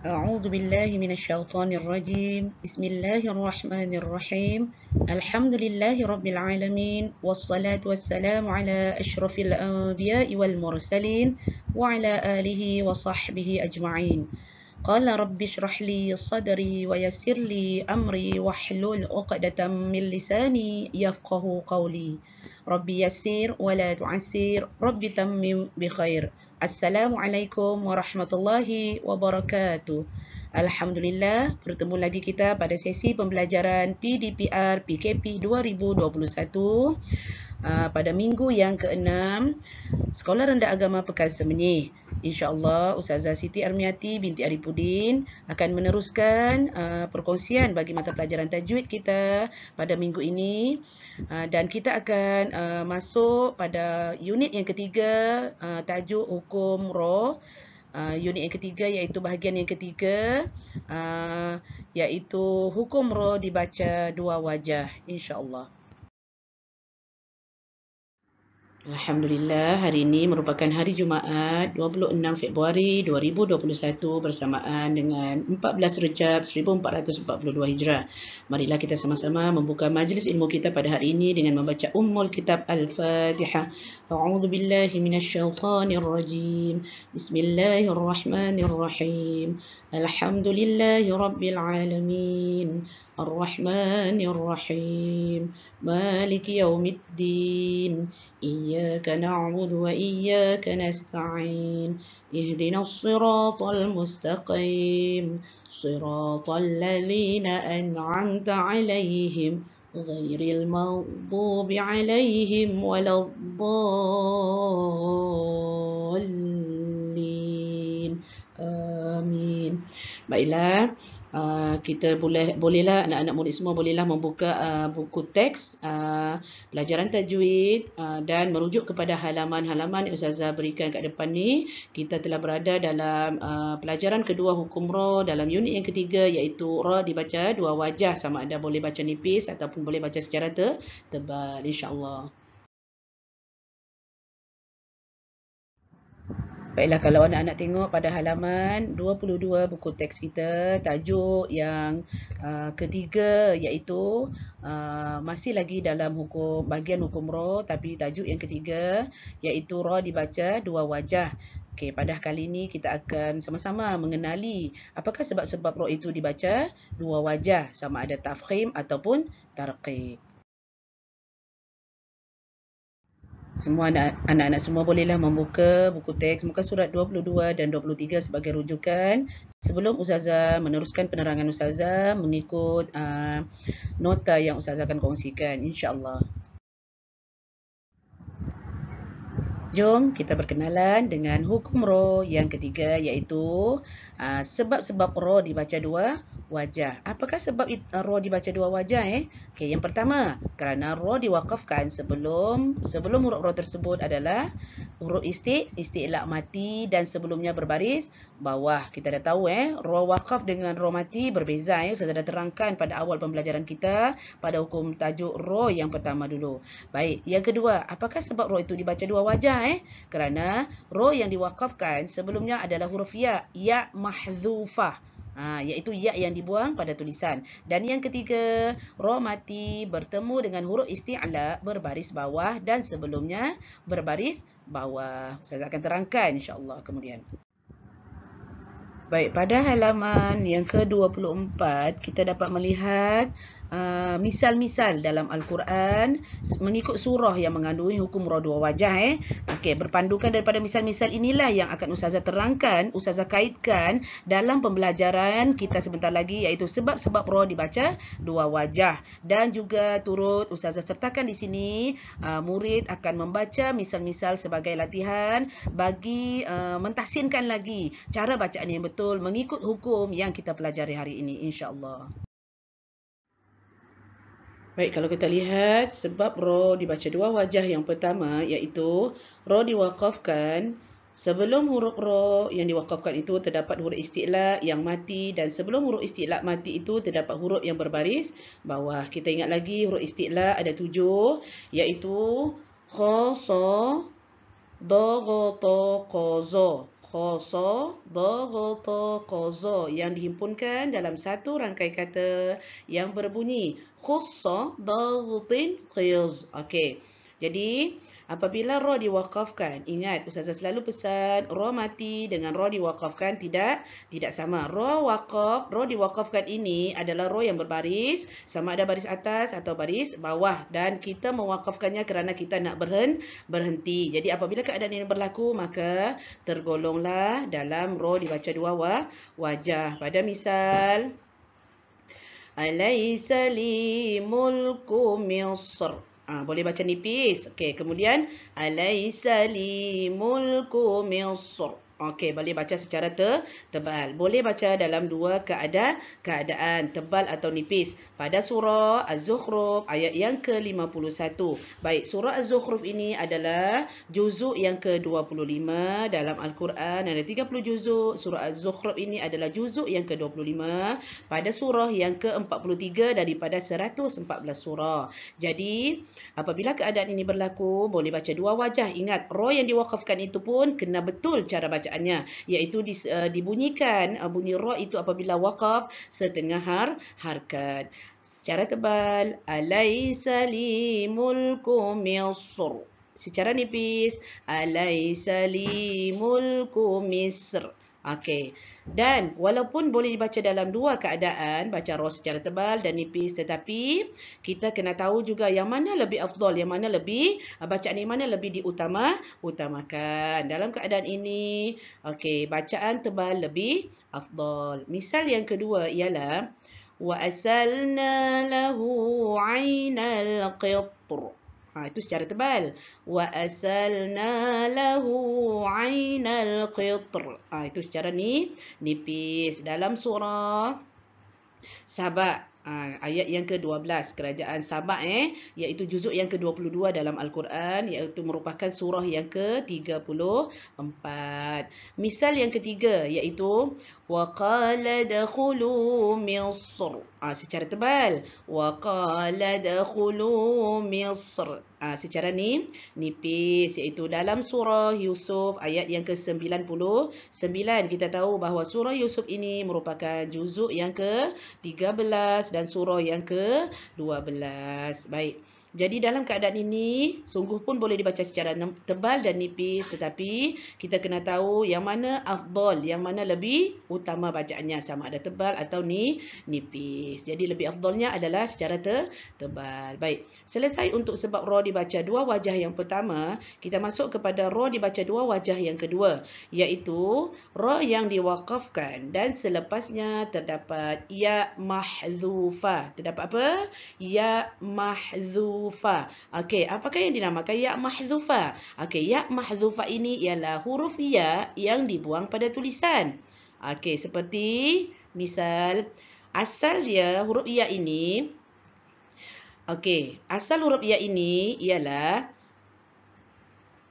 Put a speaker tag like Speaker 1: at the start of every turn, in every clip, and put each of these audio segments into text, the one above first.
Speaker 1: أعوذ بالله من الشيطان الرجيم بسم الله الرحمن الرحيم الحمد لله رب العالمين والصلاة والسلام على أشرف الأنبياء والمرسلين وعلى آله وصحبه أجمعين قال رب اشرح لي صدري ويسر لي أمري واحلل عقدة من لساني يفقه قولي رب يسر ولا تعسر رب تمم بخير. Assalamualaikum warahmatullahi wabarakatuh. Alhamdulillah, bertemu lagi kita pada sesi pembelajaran PDPR PKP 2021 pada minggu yang ke-6 Sekolah Rendah Agama Pekan Semenyih. InsyaAllah Ustazah Siti Armiati binti Arifudin akan meneruskan perkongsian bagi mata pelajaran tajwid kita pada minggu ini, dan kita akan masuk pada unit yang ketiga, tajuk hukum ra. Unit yang ketiga iaitu bahagian yang ketiga, iaitu hukum ra dibaca dua wajah, insya-Allah. Alhamdulillah, hari ini merupakan hari Jumaat 26 Februari 2021 bersamaan dengan 14 Rejab 1442 Hijrah. Marilah kita sama-sama membuka majlis ilmu kita pada hari ini dengan membaca Ummul Kitab Al-Fatihah. A'udzu billahi minasyaitonir rajim. Bismillahirrahmanirrahim. Alhamdulillahirabbil alamin. Ar-Rahmanir Rahim. Maliki yaumiddin. إياك نعبد وإياك نستعين اهدنا الصراط المستقيم صراط الذين أنعمت عليهم غير المغضوب عليهم ولا الضالين آمين. Baiklah, kita bolehlah anak-anak murid semua bolehlah membuka buku teks pelajaran tajwid dan merujuk kepada halaman-halaman yang Ustazah berikan kat depan ni. Kita telah berada dalam pelajaran kedua hukum ra dalam unit yang ketiga, iaitu ra dibaca dua wajah, sama ada boleh baca nipis ataupun boleh baca secara tebal, insya-Allah. Baiklah, kalau anak-anak tengok pada halaman 22 buku teks kita, tajuk yang ketiga iaitu masih lagi dalam bahagian hukum ra, tapi tajuk yang ketiga iaitu ra dibaca dua wajah. Okey, pada kali ini kita akan sama-sama mengenali apakah sebab-sebab ra itu dibaca dua wajah, sama ada tafkhim ataupun tarqiq. Semua anak-anak semua bolehlah membuka buku teks muka surat 22 dan 23 sebagai rujukan sebelum Ustazah meneruskan penerangan Ustazah mengikut nota yang Ustazah akan kongsikan, insya-Allah. Jom kita berkenalan dengan hukum ra yang ketiga, iaitu sebab-sebab ra dibaca dua wajah. Apakah sebab ra dibaca dua wajah? Okey, yang pertama, kerana ra diwakafkan sebelum huruf ra tersebut adalah huruf isti'la mati dan sebelumnya berbaris bawah. Kita dah tahu ra wakaf dengan ra mati berbeza. Saya dah terangkan pada awal pembelajaran kita pada hukum tajuk ra yang pertama dulu. Baik, yang kedua, apakah sebab ra itu dibaca dua wajah? Kerana ra yang diwakafkan sebelumnya adalah huruf ya mahzufah, iaitu ya yang dibuang pada tulisan. Dan yang ketiga, ra mati bertemu dengan huruf isti'la berbaris bawah dan sebelumnya berbaris bawah. Saya akan terangkan insya-Allah kemudian. Baik, pada halaman yang ke-24 kita dapat melihat misal-misal dalam Al-Quran mengikut surah yang mengandungi hukum ra dua wajah. Okey, berpandukan daripada misal-misal inilah yang akan Ustazah terangkan, Ustazah kaitkan dalam pembelajaran kita sebentar lagi, iaitu sebab-sebab ra dibaca dua wajah. Dan juga turut Ustazah sertakan di sini murid akan membaca misal-misal sebagai latihan bagi mentahsinkan lagi cara bacaan yang betul mengikut hukum yang kita pelajari hari ini, insya-Allah. Baik, kalau kita lihat sebab ra dibaca dua wajah yang pertama, iaitu ra diwakafkan sebelum huruf ra yang diwakafkan itu terdapat huruf isti'la yang mati dan sebelum huruf isti'la mati itu terdapat huruf yang berbaris bawah. Kita ingat lagi huruf isti'la ada 7, iaitu kha, sa, da, gha, ta, qa, za. Khoso, dhaghata, qaza yang dihimpunkan dalam satu rangkai kata yang berbunyi khussa, dhaghtin, khiz. Okey. Jadi, apabila ra diwaqafkan, ingat Ustazah selalu pesan ra mati dengan ra diwaqafkan tidak sama. Ra diwaqafkan ini adalah ra yang berbaris, sama ada baris atas atau baris bawah, dan kita mewaqafkannya kerana kita nak berhenti. Jadi apabila keadaan ini berlaku, maka tergolonglah dalam ra dibaca dua wajah. Pada misal Alaysa li mulku Misr. Boleh baca nipis. Okey, kemudian Alaysa li mulku Misr. Okey, boleh baca secara tebal. Boleh baca dalam dua keadaan, tebal atau nipis. Pada surah Az-Zukhruf ayat yang ke-51. Baik, surah Az-Zukhruf ini adalah juzuk yang ke-25 dalam Al-Quran. Ada 30 juzuk. Surah Az-Zukhruf ini adalah juzuk yang ke-25 pada surah yang ke-43 daripada 114 surah. Jadi, apabila keadaan ini berlaku, boleh baca dua wajah. Ingat, ra yang diwaqafkan itu pun kena betul cara bacaannya, iaitu dibunyikan bunyi ra itu apabila waqaf setengah harkat. Secara tebal, alaysa li mulku Misr. Secara nipis, alaysa li mulku Misr. Okey. Dan walaupun boleh dibaca dalam dua keadaan, baca ra secara tebal dan nipis, tetapi kita kena tahu juga yang mana lebih afdal, yang mana lebih bacaan yang mana lebih utamakan. Dalam keadaan ini, okey, bacaan tebal lebih afdal. Misal yang kedua ialah wa asalna lahu 'ainal qitr. Itu secara tebal. Wa asalna lahu 'ainal qitr. Itu secara nipis. Dalam surah Saba, ayat yang ke-12, kerajaan Saba, iaitu juzuk yang ke-22 dalam Al-Quran, iaitu merupakan surah yang ke-34. Misal yang ketiga, iaitu وَقَالَ دَخُلُوا مِصْرَ. Secara tebal. وَقَالَ دَخُلُوا مِصْرَ. Secara nipis, iaitu dalam surah Yusuf ayat yang ke-99. Kita tahu bahawa surah Yusuf ini merupakan juzuk yang ke-13 dan surah yang ke-12. Baik. Jadi dalam keadaan ini, sungguh pun boleh dibaca secara tebal dan nipis, tetapi kita kena tahu yang mana afdal, yang mana lebih utama bacaannya, sama ada tebal atau nipis. Jadi lebih afdalnya adalah secara tebal. Baik, selesai untuk sebab ra dibaca dua wajah yang pertama, kita masuk kepada ra dibaca dua wajah yang kedua, iaitu ra yang diwaqafkan dan selepasnya terdapat ya mahdzufah. Terdapat apa? Ya mahdzufah. Okey, apakah yang dinamakan ya mahdzufah? Okey, ya mahdzufah ini ialah huruf ya yang dibuang pada tulisan. Okey, seperti misal asal dia huruf ya ini. Okey, asal huruf ya ini ialah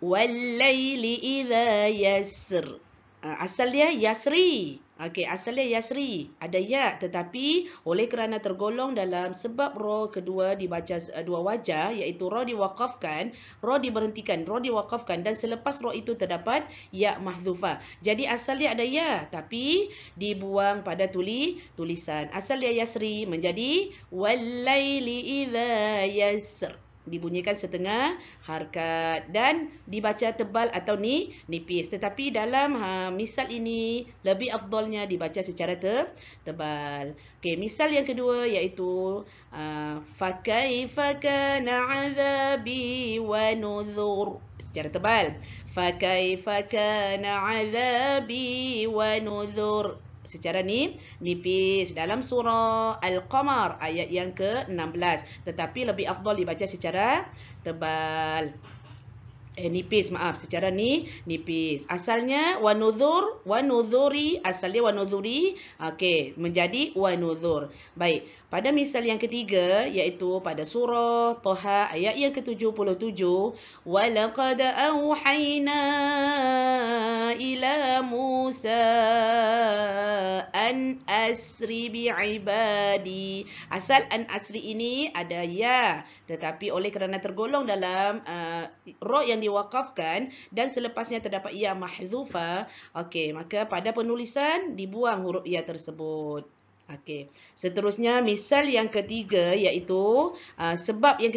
Speaker 1: wal-laili idza yasr. Asal dia Yasri. Okey, asal dia Yasri. Ada ya, tetapi oleh kerana tergolong dalam sebab ra kedua dibaca dua wajah, iaitu ra diwaqafkan, ra diberhentikan, ra diwaqafkan, dan selepas ra itu terdapat ya mahdzufah. Jadi asal dia ada ya, tapi dibuang pada tulisan. Asal dia Yasri menjadi wal-laili idza yasr. Dibunyikan setengah harkat dan dibaca tebal atau nipis. Tetapi dalam misal ini lebih afdalnya dibaca secara tebal. Okey, misal yang kedua iaitu fakaifa kana azabi wa nuzur. Secara tebal. Fakaifa kana azabi wa nuzur. Secara nipis dalam surah Al-Qamar ayat yang ke-16, tetapi lebih afdal dibaca secara tebal. Nipis, maaf, secara nipis. Asalnya wa nuzuri, asalnya wa nuzuri, okey, menjadi wa nuzur. Baik, pada misal yang ketiga iaitu pada surah Taha ayat yang ke-77, wa laqad auhayna ila Musa an asri bi'ibadi. Asal an asri ini ada ya, tetapi oleh kerana tergolong dalam ra yang diwakafkan dan selepasnya terdapat ya mahzufa, okey, maka pada penulisan dibuang huruf ya tersebut. Okey. Seterusnya misal yang ketiga iaitu sebab yang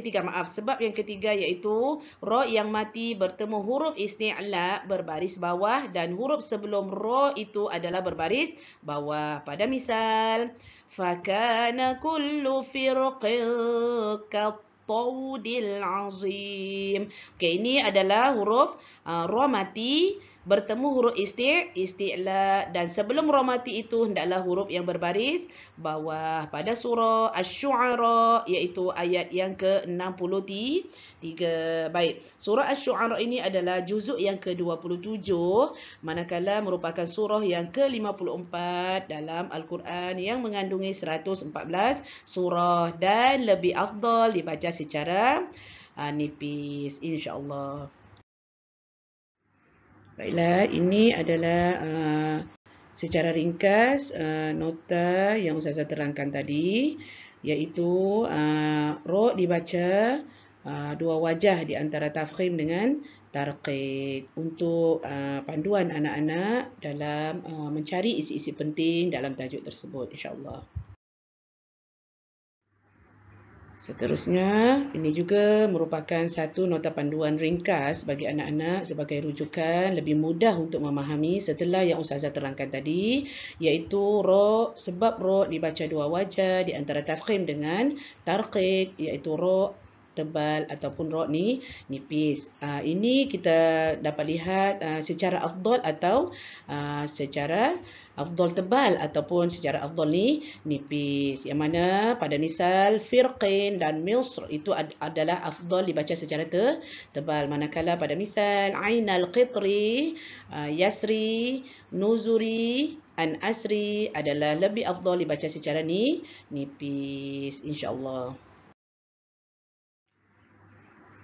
Speaker 1: ketiga iaitu ra yang mati bertemu huruf isti'la berbaris bawah dan huruf sebelum ra itu adalah berbaris bawah. Pada misal fakana kullu firqin kattaudil azim. Okey, ini adalah huruf ra mati bertemu huruf isti'la dan sebelum ra mati itu hendaklah huruf yang berbaris bawah. Pada surah Asy-Syu'ara iaitu ayat yang ke-63. Baik, surah Asy-Syu'ara ini adalah juzuk yang ke-27 manakala merupakan surah yang ke-54 dalam Al-Quran yang mengandungi 114 surah dan lebih afdal dibaca secara nipis, insya-Allah. Baiklah, ini adalah secara ringkas nota yang Ustazah terangkan tadi, iaitu ra dibaca dua wajah di antara tafkhim dengan tarqiq untuk panduan anak-anak dalam mencari isi-isi penting dalam tajuk tersebut, insya-Allah. Seterusnya, ini juga merupakan satu nota panduan ringkas bagi anak-anak sebagai rujukan lebih mudah untuk memahami setelah yang Ustazah terangkan tadi, iaitu ra, sebab ra dibaca dua wajah di antara tafkhim dengan tarqiq, iaitu ra tebal ataupun ra ni nipis. Ini kita dapat lihat secara afdal atau secara afdal tebal ataupun secara afdal ni nipis. Yang mana pada misal firqin dan misr itu adalah afdal dibaca secara tebal. Manakala pada misal ainal qitri, yasri, nuzuri, an asri adalah lebih afdal dibaca secara nipis, insya-Allah.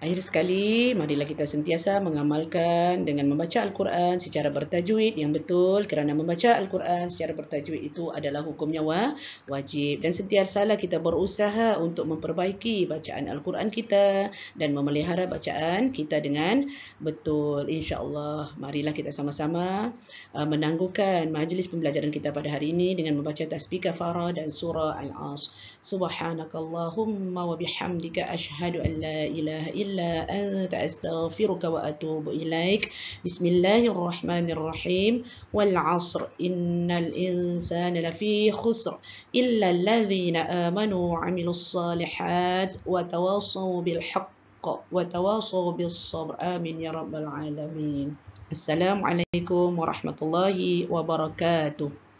Speaker 1: Akhir sekali, marilah kita sentiasa mengamalkan dengan membaca Al-Quran secara bertajwid yang betul, kerana membaca Al-Quran secara bertajwid itu adalah hukumnya wajib, dan sentiasalah kita berusaha untuk memperbaiki bacaan Al-Quran kita dan memelihara bacaan kita dengan betul, insya-Allah. Marilah kita sama-sama menangguhkan majlis pembelajaran kita pada hari ini dengan membaca tasbih kafarah dan surah Al-Asr. Subhanakallahumma wa bihamdika asyhadu an la ilaha illa anta astaghfiruka wa atubu ilaik. Bismillahirrahmanirrahim. Wal 'asr innal insana lafi khusr illa alladhina amanu wa 'amilus shalihat wa tawassaw bil haqq wa tawassaw bis sabr. Amin ya rabbal alamin. Assalamualaikum warahmatullahi wabarakatuh.